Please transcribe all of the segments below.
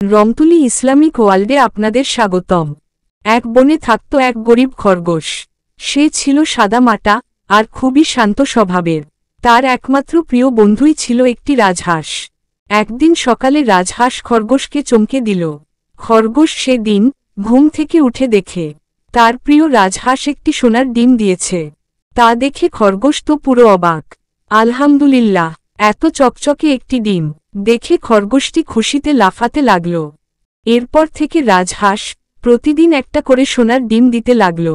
রমতুলি Islamic ওয়ার্ল্ডে আপনাদের স্বাগতম। এক বনে থাকত এক গরিব খরগোশ। সে ছিল সাদামাটা আর খুবই শান্ত স্বভাবের। তার একমাত্র প্রিয় বন্ধুই ছিল একটি রাজহাঁস। একদিন সকালে রাজহাঁস খরগোশকে চমকে দিল। খরগোশ সেদিন ঘুম থেকে উঠে দেখে তার প্রিয় রাজহাঁস একটি সোনার ডিম দিয়েছে। তা দেখে খরগোশ তো পুরো অবাক। আলহামদুলিল্লাহ, এত চকচকে একটি ডিম দেখে খরগোশটি খুশিতে লাফাতে লাগল। এরপর থেকে রাজহাঁস প্রতিদিন একটা করে সোনার ডিম দিতে লাগল।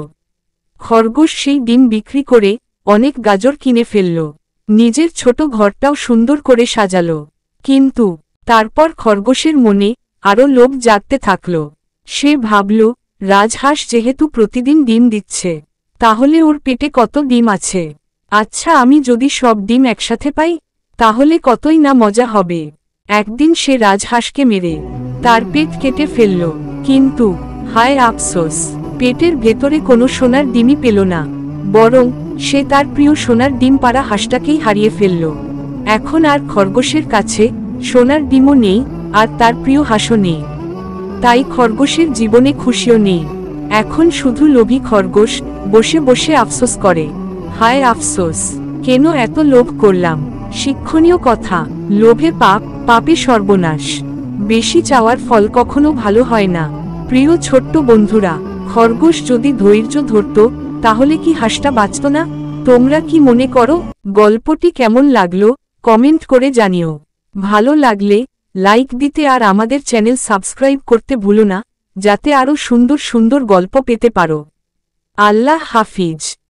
খরগোশ সেই ডিম বিক্রি করে অনেক গাজর কিনে ফেলল। নিজের ছোট ঘরটাও সুন্দর করে সাজাল। কিন্তু তারপর খরগোশের মনে আরও লোভ জাগতে থাকল। সে ভাবল, রাজহাঁস যেহেতু প্রতিদিন ডিম দিচ্ছে, তাহলে ওর পেটে কত ডিম আছে। আচ্ছা, আমি যদি সব ডিম একসাথে পাই, তাহলে কতই না মজা হবে। একদিন সে রাজহাঁসকে মেরে তার পেট কেটে ফেলল। কিন্তু হায় আফসোস, পেটের ভেতরে কোনো সোনার ডিমই পেল না, বরং সে তার প্রিয় সোনার ডিম পাড়া হাঁসটাকেই হারিয়ে ফেলল। এখন আর খরগোশের কাছে সোনার ডিমও নেই, আর তার প্রিয় হাঁসও নেই। তাই খরগোশের জীবনে খুশিও নেই। এখন শুধু লোভী খরগোশ বসে বসে আফসোস করে, হায় আফসোস, কেন এত লোভ করলাম। শিক্ষণীয় কথা, লোভে পাপ, পাপে সর্বনাশ। বেশি চাওয়ার ফল কখনো ভালো হয় না। প্রিয় ছোট্ট বন্ধুরা, খরগোশ যদি ধৈর্য ধরত, তাহলে কি হাঁসটা বাঁচত না? তোমরা কি মনে করো? গল্পটি কেমন লাগলো কমেন্ট করে জানিও। ভালো লাগলে লাইক দিতে আর আমাদের চ্যানেল সাবস্ক্রাইব করতে ভুলো না, যাতে আরও সুন্দর সুন্দর গল্প পেতে পারো। আল্লাহ হাফিজ।